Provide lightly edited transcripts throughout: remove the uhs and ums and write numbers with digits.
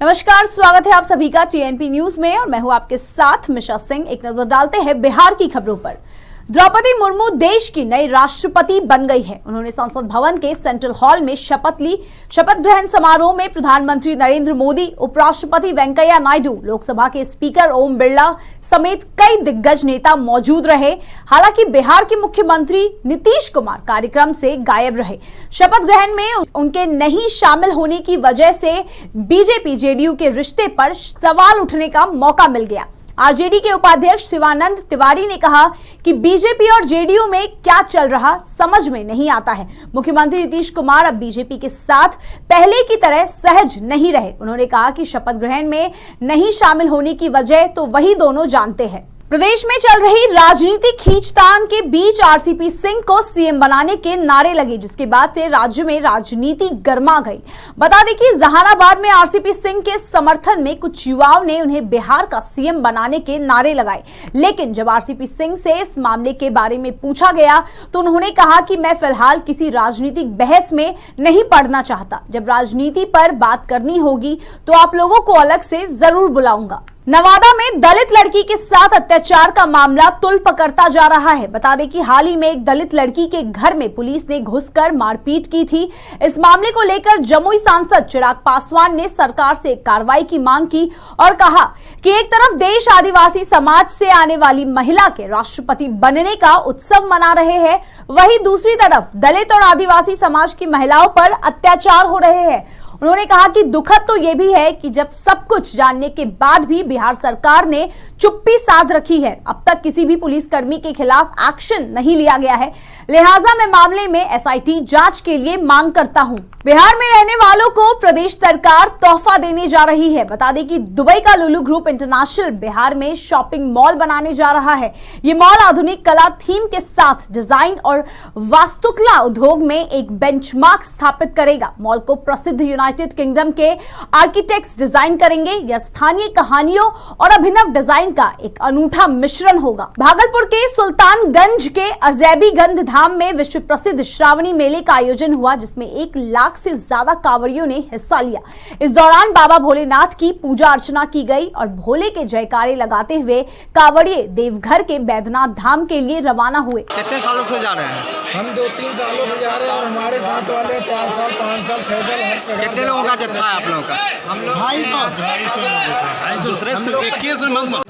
नमस्कार, स्वागत है आप सभी का टीएनपी न्यूज में और मैं हूं आपके साथ मिशा सिंह। एक नजर डालते हैं बिहार की खबरों पर। द्रौपदी मुर्मू देश की नई राष्ट्रपति बन गई है। उन्होंने संसद भवन के सेंट्रल हॉल में शपथ ली। शपथ ग्रहण समारोह में प्रधानमंत्री नरेंद्र मोदी, उपराष्ट्रपति वेंकैया नायडू, लोकसभा के स्पीकर ओम बिरला समेत कई दिग्गज नेता मौजूद रहे। हालांकि बिहार के मुख्यमंत्री नीतीश कुमार कार्यक्रम से गायब रहे। शपथ ग्रहण में उनके नहीं शामिल होने की वजह से बीजेपी जेडीयू के रिश्ते पर सवाल उठने का मौका मिल गया। आरजेडी के उपाध्यक्ष शिवानंद तिवारी ने कहा कि बीजेपी और जेडीयू में क्या चल रहा समझ में नहीं आता है। मुख्यमंत्री नीतीश कुमार अब बीजेपी के साथ पहले की तरह सहज नहीं रहे। उन्होंने कहा कि शपथ ग्रहण में नहीं शामिल होने की वजह तो वही दोनों जानते हैं। प्रदेश में चल रही राजनीतिक खींचतान के बीच आरसीपी सिंह को सीएम बनाने के नारे लगे, जिसके बाद से राज्य में राजनीति गर्मा गई। बता दें कि जहानाबाद में आरसीपी सिंह के समर्थन में कुछ युवाओं ने उन्हें बिहार का सीएम बनाने के नारे लगाए। लेकिन जब आरसीपी सिंह से इस मामले के बारे में पूछा गया तो उन्होंने कहा कि मैं फिलहाल किसी राजनीतिक बहस में नहीं पड़ना चाहता। जब राजनीति पर बात करनी होगी तो आप लोगों को अलग से जरूर बुलाऊंगा। नवादा में दलित लड़की के साथ अत्याचार का मामला तुल पकड़ता जा रहा है। बता दें कि हाल ही में एक दलित लड़की के घर में पुलिस ने घुसकर मारपीट की थी। इस मामले को लेकर जमुई सांसद चिराग पासवान ने सरकार से कार्रवाई की मांग की और कहा कि एक तरफ देश आदिवासी समाज से आने वाली महिला के राष्ट्रपति बनने का उत्सव मना रहे हैं, वहीं दूसरी तरफ दलित और आदिवासी समाज की महिलाओं पर अत्याचार हो रहे हैं। उन्होंने कहा कि दुखद तो यह भी है कि जब सब कुछ जानने के बाद भी बिहार सरकार ने चुप्पी साध रखी है। अब तक किसी भी पुलिसकर्मी के खिलाफ एक्शन नहीं लिया गया है। लिहाजा मैं मामले में एसआईटी जांच के लिए मांग करता हूं। बिहार में रहने वालों को प्रदेश सरकार तोहफा देने जा रही है। बता दें कि दुबई का लुलु ग्रुप इंटरनेशनल बिहार में शॉपिंग मॉल बनाने जा रहा है। ये मॉल आधुनिक कला थीम के साथ डिजाइन और वास्तुकला उद्योग में एक बेंचमार्क स्थापित करेगा। मॉल को प्रसिद्ध यूनाइटेड किंगडम के आर्किटेक्ट्स डिजाइन करेंगे। यह स्थानीय कहानियों और अभिनव डिजाइन का एक अनूठा मिश्रण होगा। भागलपुर के सुल्तानगंज के अजैबीगंज धाम में विश्व प्रसिद्ध श्रावणी मेले का आयोजन हुआ, जिसमें 1 लाख से ज्यादा कांवड़ियों ने हिस्सा लिया। इस दौरान बाबा भोलेनाथ की पूजा अर्चना की गई और भोले के जयकारे लगाते हुए कांवड़िए देवघर के बैद्यनाथ धाम के लिए रवाना हुए। कितने सालों से जा रहे हैं? हम 2-3 सालों से जा रहे हैं और हमारे साथ वाले 4 साल, 5 साल, 6 साल हर प्रकार। कितने लोगों का जत्था है आप लोगों का? हम लोग 250 दूसरे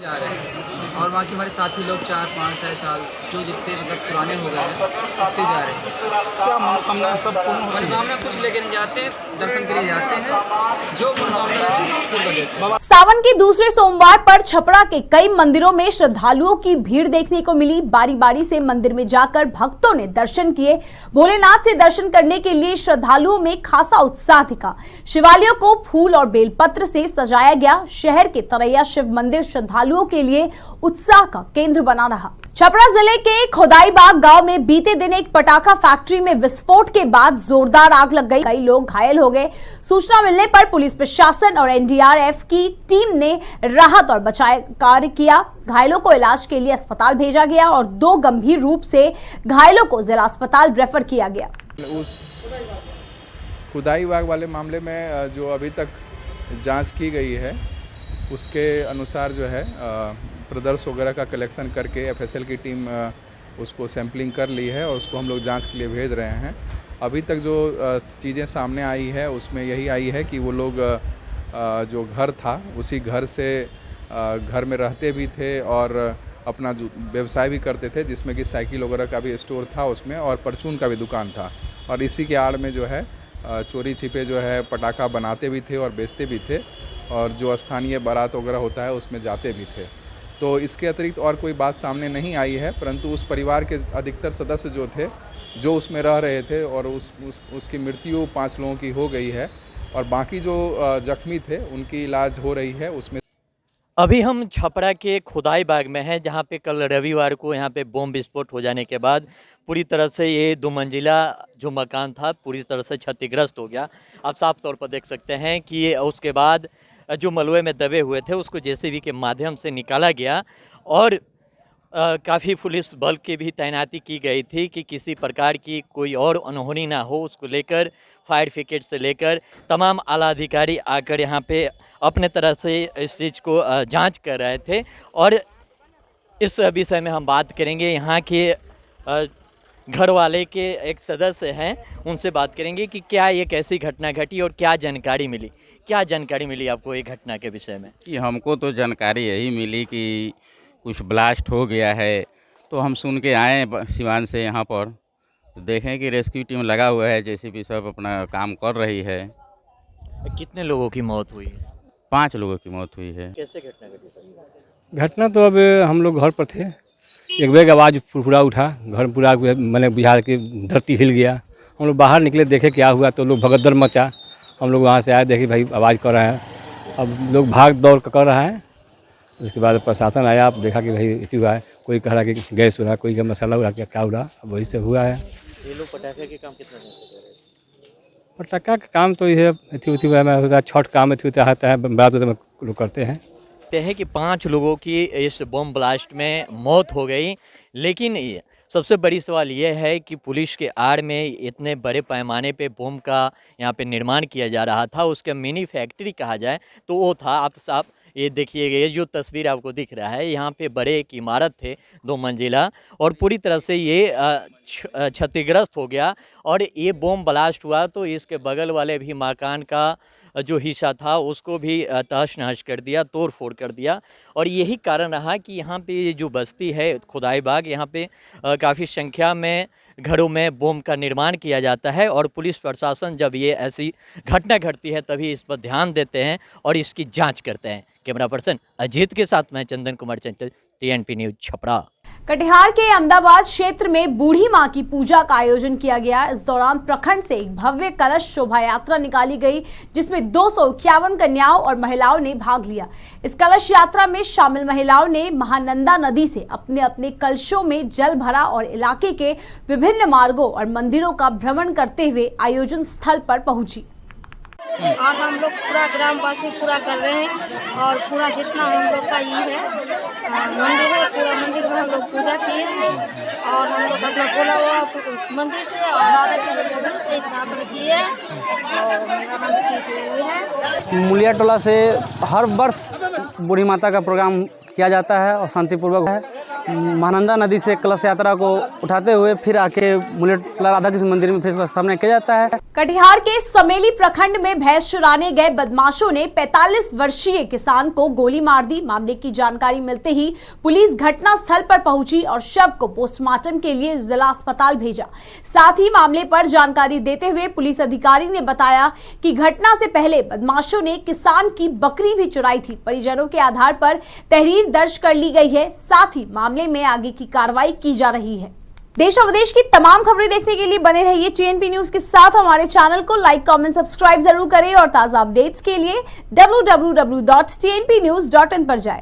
जा रहे हैं और बाकी हमारे साथी लोग 4-5-6 साल जो जितने मतलब पुराने हो गए हैं उतने जा रहे हैं। क्या मनोकामना सब पूर्ण होती है? मनोकामना कुछ लेके नहीं जाते, दर्शन के लिए जाते हैं, जो मनोकामना पूर्ण कर देते हैं। सावन के दूसरे सोमवार पर छपरा के कई मंदिरों में श्रद्धालुओं की भीड़ देखने को मिली। बारी बारी से मंदिर में जाकर भक्तों ने दर्शन किए। भोलेनाथ से दर्शन करने के लिए श्रद्धालुओं में खासा उत्साह दिखा। शिवालयों को फूल और बेलपत्र से सजाया गया। शहर के तरैया शिव मंदिर श्रद्धालुओं के लिए उत्साह का केंद्र बना रहा। छपरा जिले के खोदाईबाग गांव में बीते दिन एक पटाखा फैक्ट्री में विस्फोट के बाद जोरदार आग लग गई। कई लोग घायल हो गए। सूचना मिलने पर पुलिस प्रशासन और एनडीआरएफ की टीम ने राहत और बचाव कार्य किया। घायलों को इलाज के लिए अस्पताल भेजा गया और 2 गंभीर रूप से घायलों को जिला अस्पताल रेफर किया गया। उस खुदाईबाग वाले मामले में जो अभी तक जांच की गई है उसके अनुसार जो है प्रदर्श वगैरह का कलेक्शन करके एफएसएल की टीम उसको सैंपलिंग कर ली है और उसको हम लोग जांच के लिए भेज रहे हैं। अभी तक जो चीज़ें सामने आई है उसमें यही आई है कि वो लोग जो घर था उसी घर से घर में रहते भी थे और अपना जो व्यवसाय भी करते थे, जिसमें कि साइकिल वगैरह का भी स्टोर था उसमें और परचून का भी दुकान था। और इसी के आड़ में जो है चोरी छिपे जो है पटाखा बनाते भी थे और बेचते भी थे और जो स्थानीय बारात वगैरह होता है उसमें जाते भी थे। तो इसके अतिरिक्त और कोई बात सामने नहीं आई है, परंतु उस परिवार के अधिकतर सदस्य जो थे जो उसमें रह रहे थे और उसकी मृत्यु 5 लोगों की हो गई है और बाकी जो जख्मी थे उनकी इलाज हो रही है। उसमें अभी हम छपरा के खुदाईबाग में हैं, जहां पे कल रविवार को यहां पे बम विस्फोट हो जाने के बाद पूरी तरह से ये 2 मंजिला जो मकान था पूरी तरह से क्षतिग्रस्त हो गया। आप साफ तौर पर देख सकते हैं कि ये उसके बाद जो मलबे में दबे हुए थे उसको जेसीबी के माध्यम से निकाला गया और काफ़ी पुलिस बल की भी तैनाती की गई थी कि किसी प्रकार की कोई और अनहोनी ना हो। उसको लेकर फायर ब्रिगेड से लेकर तमाम आला अधिकारी आकर यहाँ पे अपने तरह से इस चीज़ को जांच कर रहे थे। और इस विषय में हम बात करेंगे, यहाँ के घर वाले के एक सदस्य हैं, उनसे बात करेंगे कि क्या ये कैसी घटना घटी और क्या जानकारी मिली। क्या जानकारी मिली आपको ये घटना के विषय में? कि हमको तो जानकारी यही मिली कि कुछ ब्लास्ट हो गया है, तो हम सुन के आए सिवान से यहाँ पर, तो देखें कि रेस्क्यू टीम लगा हुआ है, जेसीबी सब अपना काम कर रही है। कितने लोगों की मौत हुई है? 5 लोगों की मौत हुई है। कैसे घटना घटी सर? घटना तो अब हम लोग घर पर थे, एक बेग आवाज़ फुरफुरा उठा, घर पूरा मैंने बुझा के धरती हिल गया। हम लोग बाहर निकले, देखे क्या हुआ, तो लोग भगदड़ मचा। हम लोग वहाँ से आए, देखे भाई आवाज़ कर रहे हैं, अब लोग भाग दौड़ कर रहा है। उसके बाद प्रशासन आया, अब देखा कि भाई इसी हुआ है। कोई कह रहा कि गैस हो रहा, कोई का मसाला हो रहा, क्या हो रहा, अब वही से हुआ है। ये लोग पटाखे के काम कितना दिन से कर रहे हैं? पटाखा का काम तो ये इतनी होता है, छठ काम होता है, बात लोग करते हैं। कहते हैं कि 5 लोगों की इस बम ब्लास्ट में मौत हो गई, लेकिन सबसे बड़ी सवाल ये है कि पुलिस के आड़ में इतने बड़े पैमाने पे बम का यहाँ पे निर्माण किया जा रहा था, उसका मिनी फैक्ट्री कहा जाए तो वो था। आप साहब ये देखिए, ये जो तस्वीर आपको दिख रहा है, यहाँ पे बड़े एक इमारत थे 2 मंजिला, और पूरी तरह से ये क्षतिग्रस्त हो गया। और ये बम ब्लास्ट हुआ तो इसके बगल वाले भी मकान का जो हिस्सा था उसको भी तहस नहस कर दिया, तोड़ फोड़ कर दिया। और यही कारण रहा कि यहाँ पे जो बस्ती है खुदाई बाग, यहाँ पे काफ़ी संख्या में घरों में बम का निर्माण किया जाता है। और पुलिस प्रशासन जब ये ऐसी घटना घटती है तभी इस पर ध्यान देते हैं और इसकी जांच करते हैं। कैमरा पर्सन अजीत के साथ मैं चंदन कुमार चंचल, TNP न्यूज छपरा। कटिहार के अहमदाबाद क्षेत्र में बूढ़ी मां की पूजा का आयोजन किया गया। इस दौरान प्रखंड से एक भव्य कलश शोभा यात्रा निकाली गई, जिसमें 251 कन्याओं और महिलाओं ने भाग लिया। इस कलश यात्रा में शामिल महिलाओं ने महानंदा नदी से अपने अपने कलशों में जल भरा और इलाके के विभिन्न मार्गों और मंदिरों का भ्रमण करते हुए आयोजन स्थल पर पहुंची। और हम लोग पूरा ग्रामवासी पूरा कर रहे हैं, और पूरा जितना हम लोग का ये है मंदिर है, पूरा मंदिर में हम लोग पूजा किए हैं। और हम लोग अपना बोला हुआ मंदिर से और राधा कृष्ण से स्थापना किए और मुलिया टोला से हर वर्ष बूढ़ी माता का प्रोग्राम किया जाता है और शांतिपूर्वक है। महानंदा नदी से कलश यात्रा को उठाते हुए फिर आके मुलिया टोला राधा कृष्ण मंदिर में फिर उसका स्थापना किया जाता है। कटिहार के समेली प्रखंड में भैंस चुराने गए बदमाशों ने 45 वर्षीय किसान को गोली मार दी। मामले की जानकारी मिलते ही पुलिस घटना स्थल पर पहुंची और शव को पोस्टमार्टम के लिए जिला अस्पताल भेजा। साथ ही मामले पर जानकारी देते हुए पुलिस अधिकारी ने बताया कि घटना से पहले बदमाशों ने किसान की बकरी भी चुराई थी। परिजनों के आधार पर तहरीर दर्ज कर ली गई है। साथ ही मामले में आगे की कार्रवाई की जा रही है। देश और विदेश की तमाम खबरें देखने के लिए बने रहिए TNP न्यूज के साथ। हमारे चैनल को लाइक, कमेंट, सब्सक्राइब जरूर करें और ताजा अपडेट्स के लिए www.tnpnews.in पर जाएं।